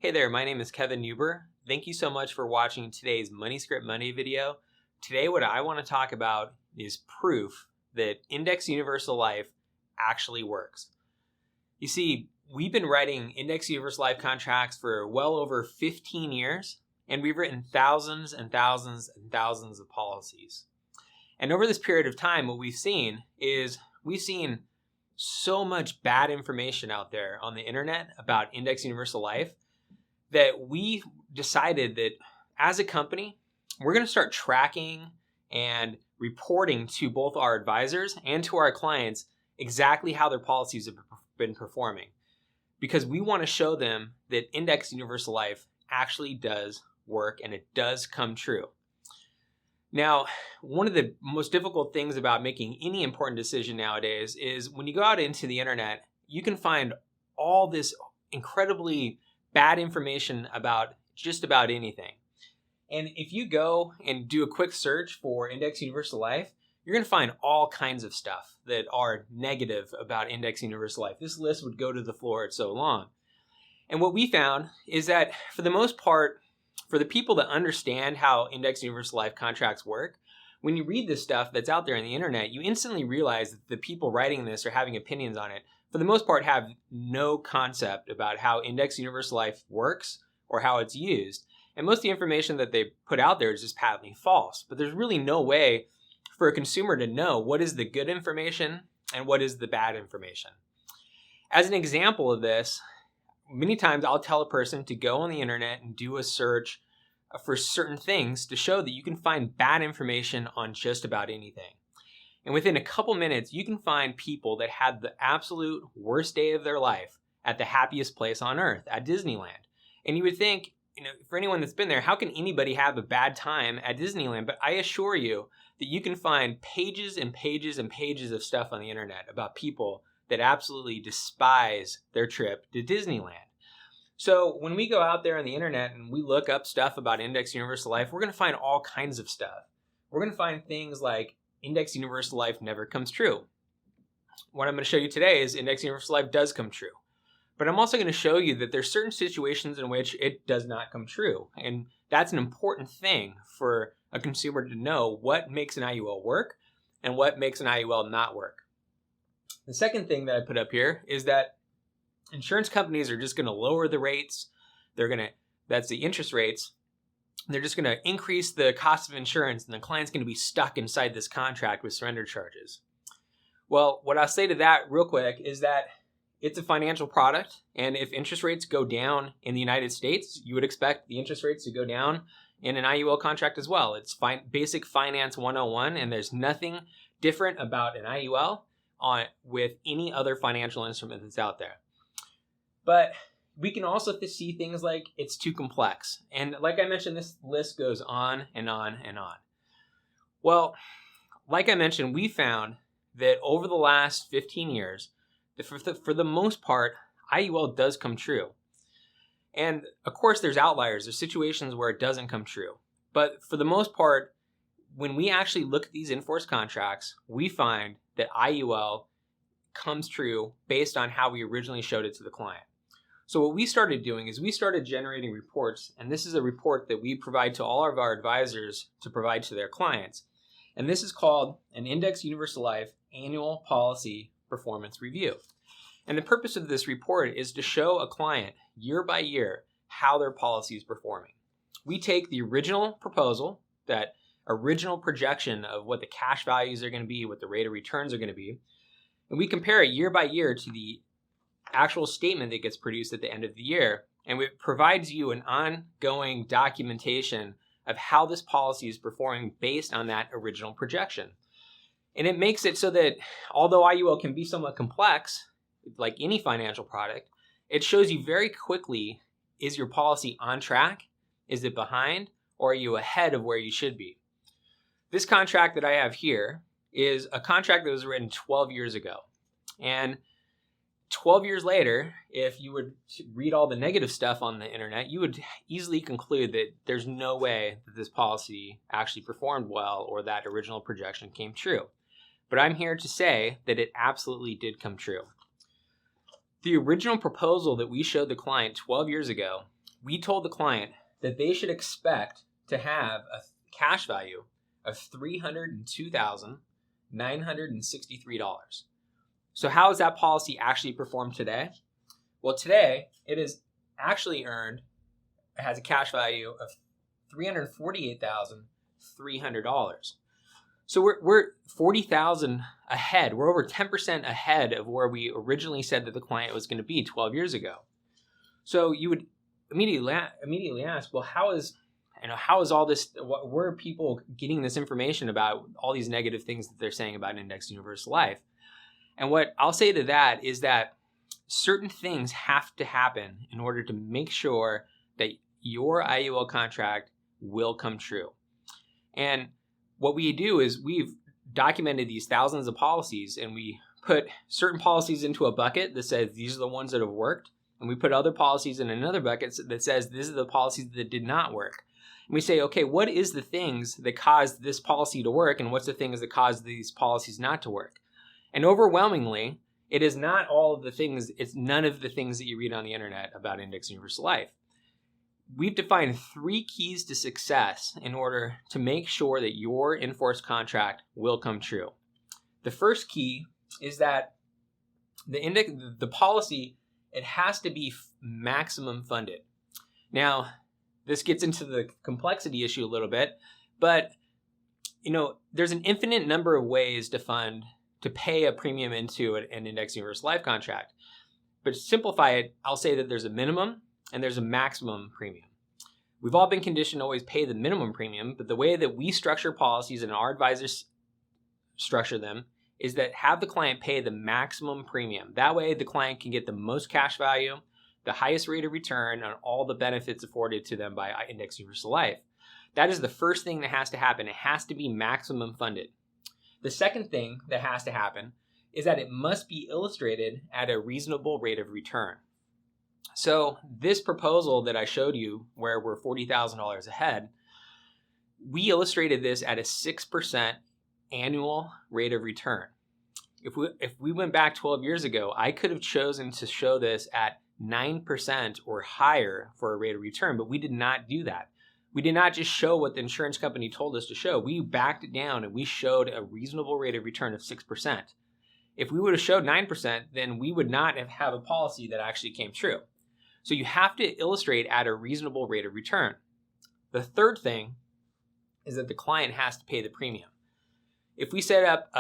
Hey there, my name is Kevin Neuber. Thank you so much for watching today's Money Script Monday video. Today what I want to talk about is proof that Index Universal Life actually works. You see, we've been writing Index Universal Life contracts for well over 15 years, and we've written thousands and thousands and thousands of policies. And over this period of time, what we've seen is so much bad information out there on the internet about Index Universal Life that we decided that as a company, we're going to start tracking and reporting to both our advisors and to our clients exactly how their policies have been performing. Because we want to show them that Index Universal Life actually does work and it does come true. Now, one of the most difficult things about making any important decision nowadays is when you go out into the internet, you can find all this incredibly bad information about just about anything. And if you go and do a quick search for Index Universal Life, you're going to find all kinds of stuff that are negative about Index Universal Life. This list would go to the floor, it's so long. And what we found is that for the most part, for the people that understand how Index Universal Life contracts work, when you read this stuff that's out there on the internet, you instantly realize that the people writing this or having opinions on it, for the most part, have no concept about how Index Universal Life works or how it's used. And most of the information that they put out there is just patently false. But there's really no way for a consumer to know what is the good information and what is the bad information. As an example of this, many times I'll tell a person to go on the internet and do a search for certain things to show that you can find bad information on just about anything. And within a couple minutes, you can find people that had the absolute worst day of their life at the happiest place on earth, at Disneyland. And you would think, for anyone that's been there, how can anybody have a bad time at Disneyland? But I assure you that you can find pages and pages and pages of stuff on the internet about people that absolutely despise their trip to Disneyland. So when we go out there on the internet and we look up stuff about Index Universal Life, we're going to find all kinds of stuff. We're going to find things like Index Universal Life never comes true. What I'm going to show you today is Index Universal Life does come true. But I'm also going to show you that there's certain situations in which it does not come true. And that's an important thing for a consumer to know what makes an IUL work and what makes an IUL not work. The second thing that I put up here is that insurance companies are just going to lower the rates. That's the interest rates. They're just going to increase the cost of insurance, and the client's going to be stuck inside this contract with surrender charges. Well, what I'll say to that real quick is that it's a financial product, and if interest rates go down in the United States, you would expect the interest rates to go down in an IUL contract as well. It's basic finance 101, and there's nothing different about an IUL with any other financial instrument that's out there. But we can also see things like it's too complex. And like I mentioned, this list goes on and on and on. Well, like I mentioned, we found that over the last 15 years, for the most part, IUL does come true. And of course, there's outliers. There's situations where it doesn't come true. But for the most part, when we actually look at these in-force contracts, we find that IUL comes true based on how we originally showed it to the client. So what we started doing is we started generating reports, and this is a report that we provide to all of our advisors to provide to their clients. And this is called an Index Universal Life Annual Policy Performance Review. And the purpose of this report is to show a client year by year how their policy is performing. We take the original proposal, that original projection of what the cash values are going to be, what the rate of returns are going to be, and we compare it year by year to the actual statement that gets produced at the end of the year. And it provides you an ongoing documentation of how this policy is performing based on that original projection. And it makes it so that although IUL can be somewhat complex, like any financial product, it shows you very quickly, is your policy on track? Is it behind? Or are you ahead of where you should be? This contract that I have here is a contract that was written 12 years ago. And 12 years later, if you would read all the negative stuff on the internet, you would easily conclude that there's no way that this policy actually performed well or that original projection came true. But I'm here to say that it absolutely did come true. The original proposal that we showed the client 12 years ago we told the client that they should expect to have a cash value of $302,963. So how has that policy actually performed today? Well, today it is actually has a cash value of $348,300. So we're $40,000 ahead. We're over 10% ahead of where we originally said that the client was going to be 12 years ago. So you would immediately ask, well, how is all this? Where are people getting this information about all these negative things that they're saying about indexed universal life? And what I'll say to that is that certain things have to happen in order to make sure that your IUL contract will come true. And what we do is we've documented these thousands of policies, and we put certain policies into a bucket that says these are the ones that have worked. And we put other policies in another bucket that says these are the policies that did not work. And we say, okay, what is the things that caused this policy to work, and what's the things that caused these policies not to work? And overwhelmingly, it is not all of the things, it's none of the things that you read on the internet about indexed universal life. We've defined 3 keys to success in order to make sure that your in-force contract will come true. The first key is that the policy, it has to be maximum funded. Now, this gets into the complexity issue a little bit, but there's an infinite number of ways to pay a premium into an indexed universal life contract. But to simplify it, I'll say that there's a minimum and there's a maximum premium. We've all been conditioned to always pay the minimum premium, but the way that we structure policies and our advisors structure them is that have the client pay the maximum premium. That way the client can get the most cash value, the highest rate of return on all the benefits afforded to them by indexed universal life. That is the first thing that has to happen. It has to be maximum funded. The second thing that has to happen is that it must be illustrated at a reasonable rate of return. So this proposal that I showed you where we're $40,000 ahead, we illustrated this at a 6% annual rate of return. If we went back 12 years ago, I could have chosen to show this at 9% or higher for a rate of return, but we did not do that. We did not just show what the insurance company told us to show. We backed it down and we showed a reasonable rate of return of 6%. If we would have showed 9%, then we would not have a policy that actually came true. So you have to illustrate at a reasonable rate of return. The third thing is that the client has to pay the premium. If we set up,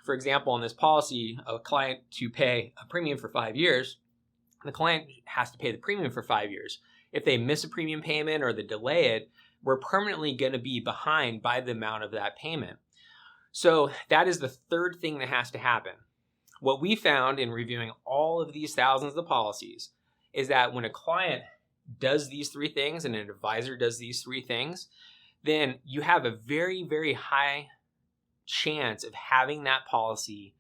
for example, in this policy, a client to pay a premium for 5 years, the client has to pay the premium for 5 years. If they miss a premium payment or they delay it, we're permanently going to be behind by the amount of that payment. So that is the third thing that has to happen. What we found in reviewing all of these thousands of policies is that when a client does these 3 things and an advisor does these 3 things, then you have a very, very high chance of having that policy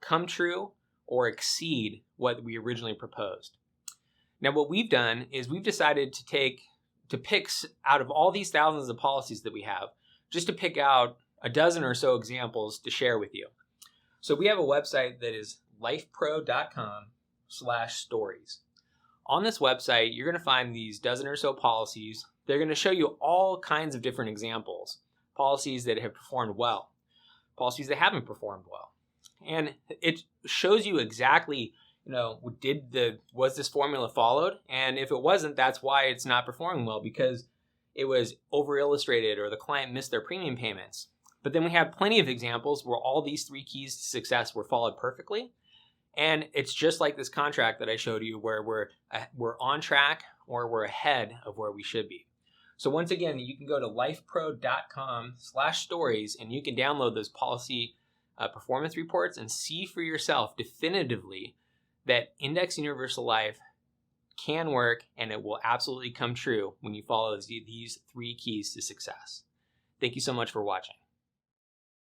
come true or exceed what we originally proposed. Now, what we've done is we've decided to pick out of all these thousands of policies that we have, just to pick out a dozen or so examples to share with you. So we have a website that is lifepro.com/stories. On this website, you're going to find these dozen or so policies. They're going to show you all kinds of different examples. Policies that have performed well, policies that haven't performed well. And it shows you exactly, was this formula followed? And if it wasn't, that's why it's not performing well, because it was over illustrated or the client missed their premium payments. But then we have plenty of examples where all these 3 keys to success were followed perfectly. And it's just like this contract that I showed you where we're on track or we're ahead of where we should be. So once again, you can go to lifepro.com/stories and you can download those policy performance reports and see for yourself definitively that indexed universal life can work and it will absolutely come true when you follow these 3 keys to success. Thank you so much for watching.